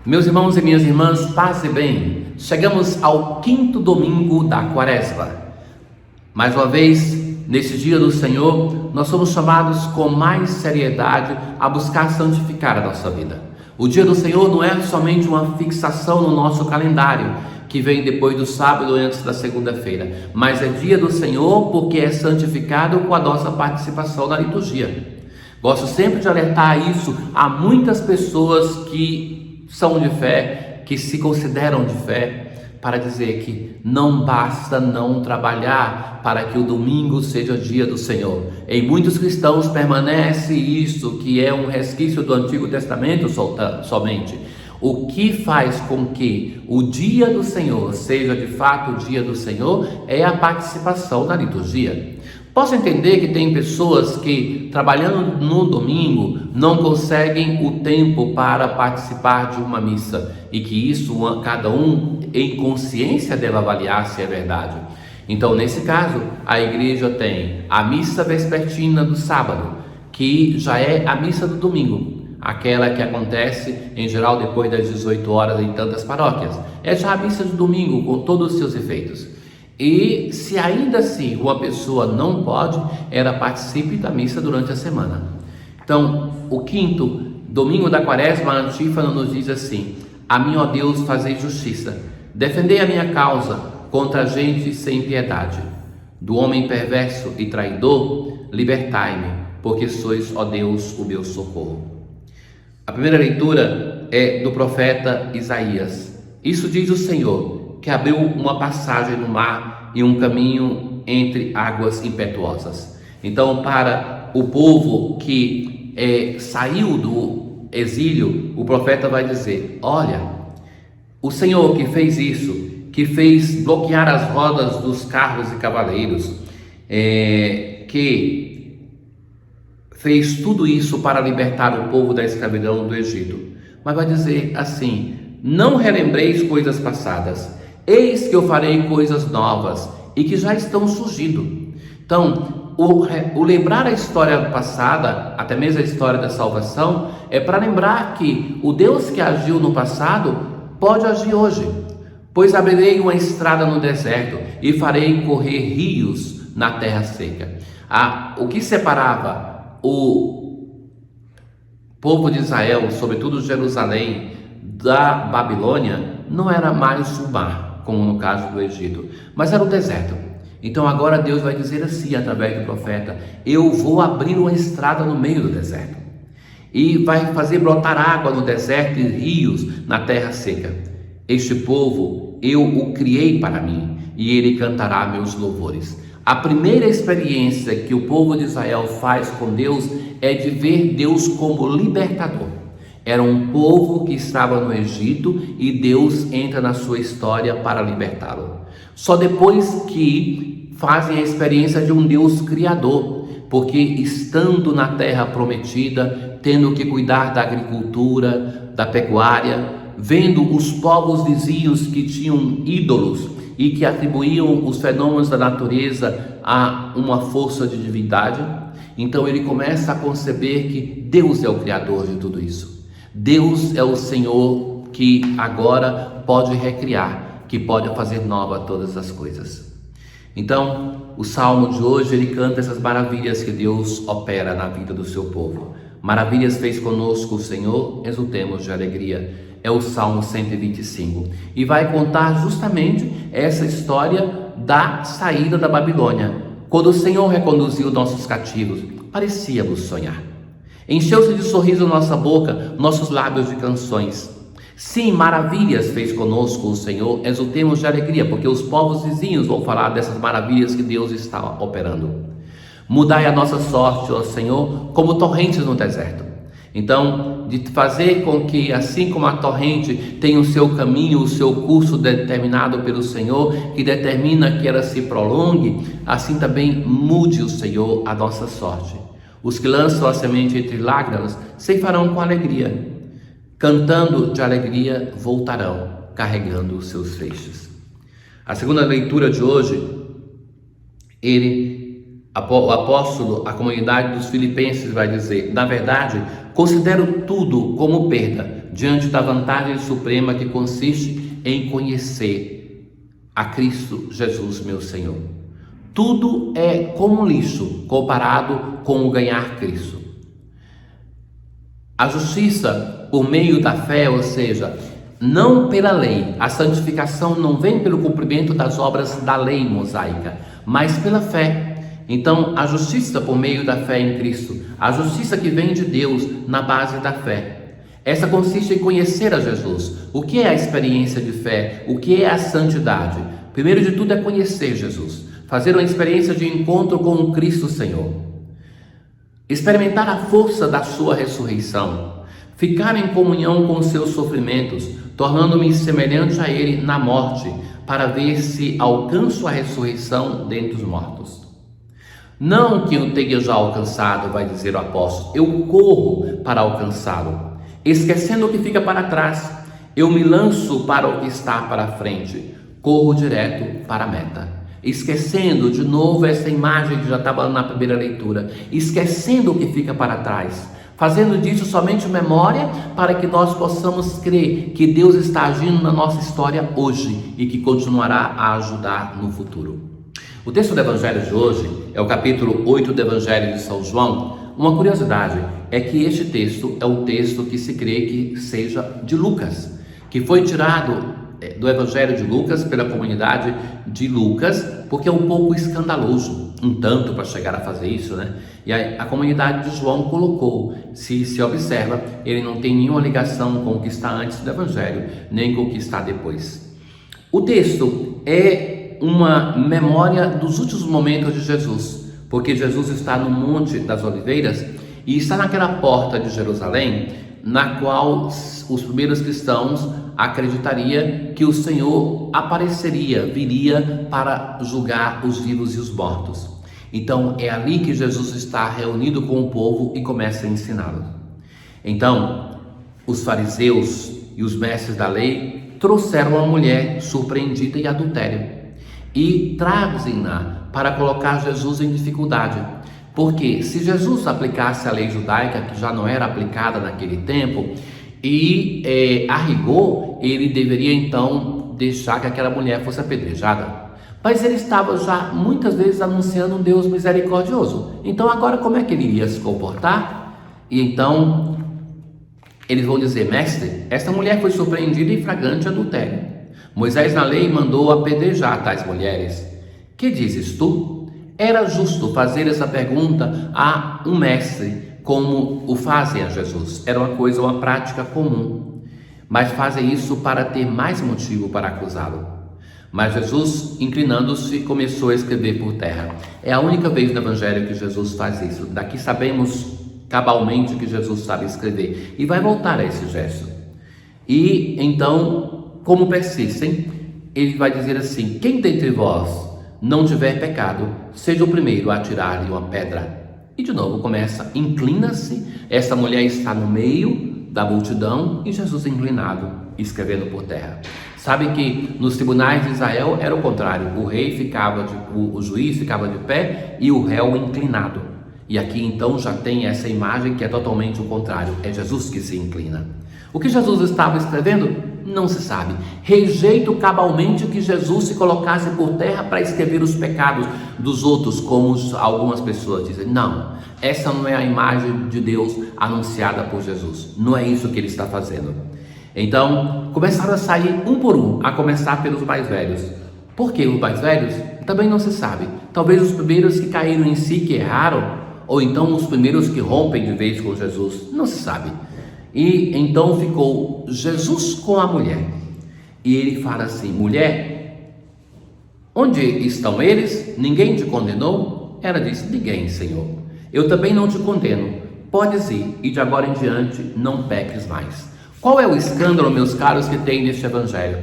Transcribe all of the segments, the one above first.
Meus irmãos e minhas irmãs, paz e bem, chegamos ao quinto domingo da Quaresma. Mais uma vez, nesse dia do Senhor, nós somos chamados com mais seriedade a buscar santificar a nossa vida. O dia do Senhor não é somente uma fixação no nosso calendário, que vem depois do sábado e antes da segunda-feira, mas é dia do Senhor porque é santificado com a nossa participação na liturgia. Gosto sempre de alertar isso a muitas pessoas que são de fé, que se consideram de fé, para dizer que não basta não trabalhar para que o domingo seja dia do Senhor. Em muitos cristãos permanece isso, que é um resquício do Antigo Testamento somente. O que faz com que o dia do Senhor seja de fato o dia do Senhor é a participação na liturgia. Posso entender que tem pessoas que, trabalhando no domingo, não conseguem o tempo para participar de uma missa e que isso cada um em consciência deve avaliar se é verdade. Então, nesse caso, a igreja tem a missa vespertina do sábado, que já é a missa do domingo, aquela que acontece em geral depois das 18 horas em tantas paróquias. É já a missa do domingo com todos os seus efeitos. E se ainda assim uma pessoa não pode, ela participe da missa durante a semana. Então, o quinto domingo da Quaresma, a antífona nos diz assim: a mim, ó Deus, fazei justiça, defendei a minha causa contra a gente sem piedade. Do homem perverso e traidor, libertai-me, porque sois, ó Deus, o meu socorro. A primeira leitura é do profeta Isaías. Isso diz o Senhor, que abriu uma passagem no mar e um caminho entre águas impetuosas. Então, para o povo que saiu do exílio, o profeta vai dizer: olha, o Senhor que fez isso, que fez bloquear as rodas dos carros e cavaleiros, que fez tudo isso para libertar o povo da escravidão do Egito, mas vai dizer assim: não relembreis coisas passadas, eis que eu farei coisas novas e que já estão surgindo. Então, o lembrar a história passada, até mesmo a história da salvação, é para lembrar que o Deus que agiu no passado pode agir hoje. Pois abrirei uma estrada no deserto e farei correr rios na terra seca. O que separava o povo de Israel, sobretudo Jerusalém, da Babilônia, não era mais o mar, como no caso do Egito, mas era o deserto. Então agora Deus vai dizer assim através do profeta: eu vou abrir uma estrada no meio do deserto e vai fazer brotar água no deserto e rios na terra seca. Este povo eu o criei para mim e ele cantará meus louvores. A primeira experiência que o povo de Israel faz com Deus é de ver Deus como libertador. Era um povo que estava no Egito e Deus entra na sua história para libertá-lo. Só depois que fazem a experiência de um Deus criador, porque estando na terra prometida, tendo que cuidar da agricultura, da pecuária, vendo os povos vizinhos que tinham ídolos e que atribuíam os fenômenos da natureza a uma força de divindade, então ele começa a conceber que Deus é o criador de tudo isso. Deus é o Senhor que agora pode recriar, que pode fazer nova todas as coisas. Então, o salmo de hoje, ele canta essas maravilhas que Deus opera na vida do seu povo. Maravilhas fez conosco o Senhor, exultemos de alegria. É o Salmo 125. E vai contar justamente essa história da saída da Babilônia. Quando o Senhor reconduziu nossos cativos, parecíamos sonhar. Encheu-se de sorriso nossa boca, nossos lábios de canções. Sim, maravilhas fez conosco o Senhor, exultemos de alegria, porque os povos vizinhos vão falar dessas maravilhas que Deus está operando. Mudai a nossa sorte, ó Senhor, como torrentes no deserto. Então, de fazer com que, assim como a torrente tem o seu caminho, o seu curso determinado pelo Senhor, que determina que ela se prolongue, assim também mude o Senhor a nossa sorte. Os que lançam a semente entre lágrimas ceifarão com alegria. Cantando de alegria voltarão, carregando os seus feixes. A segunda leitura de hoje, o apóstolo, a comunidade dos Filipenses vai dizer: na verdade, considero tudo como perda diante da vantagem suprema que consiste em conhecer a Cristo Jesus, meu Senhor. Tudo é como lixo comparado com o ganhar Cristo. A justiça por meio da fé, ou seja, não pela lei. A santificação não vem pelo cumprimento das obras da lei mosaica, mas pela fé. Então, a justiça por meio da fé em Cristo, a justiça que vem de Deus na base da fé. Essa consiste em conhecer a Jesus. O que é a experiência de fé? O que é a santidade? Primeiro de tudo é conhecer Jesus, fazer uma experiência de encontro com o Cristo Senhor, experimentar a força da sua ressurreição, ficar em comunhão com os seus sofrimentos, tornando-me semelhante a Ele na morte, para ver se alcanço a ressurreição dentre os mortos. Não que eu tenha já alcançado, vai dizer o apóstolo, eu corro para alcançá-lo. Esquecendo o que fica para trás, eu me lanço para o que está para a frente, corro direto para a meta. Esquecendo de novo essa imagem que já estava na primeira leitura, esquecendo o que fica para trás, fazendo disso somente memória para que nós possamos crer que Deus está agindo na nossa história hoje e que continuará a ajudar no futuro. O texto do Evangelho de hoje é o capítulo 8 do Evangelho de São João. Uma curiosidade é que este texto é o texto que se crê que seja de Lucas, que foi tirado do Evangelho de Lucas pela comunidade de Lucas, porque é um pouco escandaloso, um tanto para chegar a fazer isso, né? E a comunidade de João colocou, se observa, ele não tem nenhuma ligação com o que está antes do Evangelho, nem com o que está depois. O texto é uma memória dos últimos momentos de Jesus, porque Jesus está no Monte das Oliveiras e está naquela porta de Jerusalém, na qual os primeiros cristãos acreditariam que o Senhor apareceria, viria para julgar os vivos e os mortos. Então é ali que Jesus está reunido com o povo e começa a ensiná-lo. Então os fariseus e os mestres da lei trouxeram uma mulher surpreendida em adultério e trazem-na para colocar Jesus em dificuldade. Porque se Jesus aplicasse a lei judaica, que já não era aplicada naquele tempo, e a rigor, ele deveria então deixar que aquela mulher fosse apedrejada. Mas ele estava já muitas vezes anunciando um Deus misericordioso. Então agora como é que ele iria se comportar? E então eles vão dizer: mestre, esta mulher foi surpreendida em flagrante adultério. Moisés na lei mandou apedrejar tais mulheres. Que dizes tu? Era justo fazer essa pergunta a um mestre, como o fazem a Jesus. Era uma prática comum. Mas fazem isso para ter mais motivo para acusá-lo. Mas Jesus, inclinando-se, começou a escrever por terra. É a única vez no Evangelho que Jesus faz isso. Daqui sabemos cabalmente que Jesus sabe escrever. E vai voltar a esse gesto. E então, como persistem, ele vai dizer assim: quem dentre vós não tiver pecado, seja o primeiro a atirar-lhe uma pedra. E de novo começa, inclina-se. Essa mulher está no meio da multidão e Jesus inclinado, escrevendo por terra. Sabe que nos tribunais de Israel era o contrário. O juiz ficava de pé e o réu inclinado. E aqui então já tem essa imagem que é totalmente o contrário. É Jesus que se inclina. O que Jesus estava escrevendo? Não se sabe. Rejeito cabalmente que Jesus se colocasse por terra para escrever os pecados dos outros, como algumas pessoas dizem. Não, essa não é a imagem de Deus anunciada por Jesus. Não é isso que ele está fazendo. Então, começaram a sair um por um, a começar pelos mais velhos. Por que os mais velhos? Também não se sabe. Talvez os primeiros que caíram em si, que erraram, ou então os primeiros que rompem de vez com Jesus. Não se sabe. E então ficou Jesus com a mulher. E ele fala assim: mulher, onde estão eles? Ninguém te condenou? Ela disse: ninguém, Senhor. Eu também não te condeno. Podes ir e de agora em diante não peques mais. Qual é o escândalo, meus caros, que tem neste Evangelho?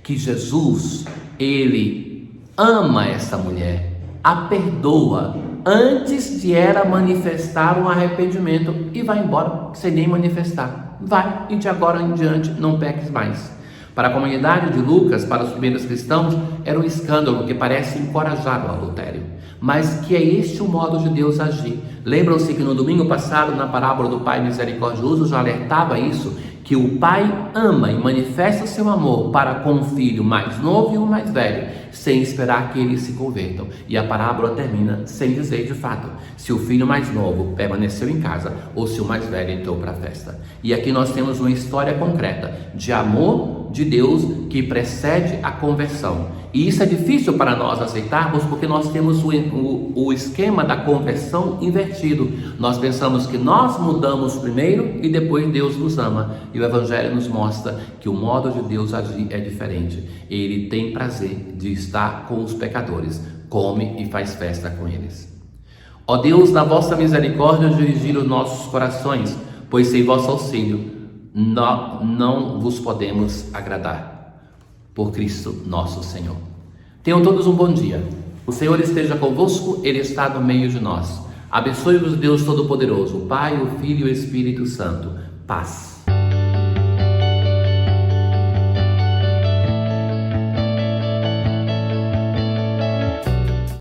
Que Jesus, ele ama essa mulher, a perdoa, antes de ela manifestar um arrependimento, e vai embora sem nem manifestar. Vai e de agora em diante não peques mais. Para a comunidade de Lucas, para os primeiros cristãos, era um escândalo que parece encorajar o adultério, mas que é este o modo de Deus agir. Lembram-se que no domingo passado, na parábola do Pai Misericordioso, já alertava isso, que o pai ama e manifesta o seu amor para com o filho mais novo e o mais velho, sem esperar que eles se convertam. E a parábola termina sem dizer de fato se o filho mais novo permaneceu em casa ou se o mais velho entrou para a festa. E aqui nós temos uma história concreta de amor de Deus que precede a conversão. E isso é difícil para nós aceitarmos porque nós temos o esquema da conversão invertido. Nós pensamos que nós mudamos primeiro e depois Deus nos ama. E o Evangelho nos mostra que o modo de Deus agir é diferente. Ele tem prazer de estar com os pecadores, come e faz festa com eles. Ó Deus, na vossa misericórdia dirigir os nossos corações, pois sem vosso auxílio não vos podemos agradar. Por Cristo nosso Senhor. Tenham todos um bom dia. O Senhor esteja convosco, Ele está no meio de nós. Abençoe-vos Deus Todo-Poderoso, o Pai, o Filho e o Espírito Santo. Paz.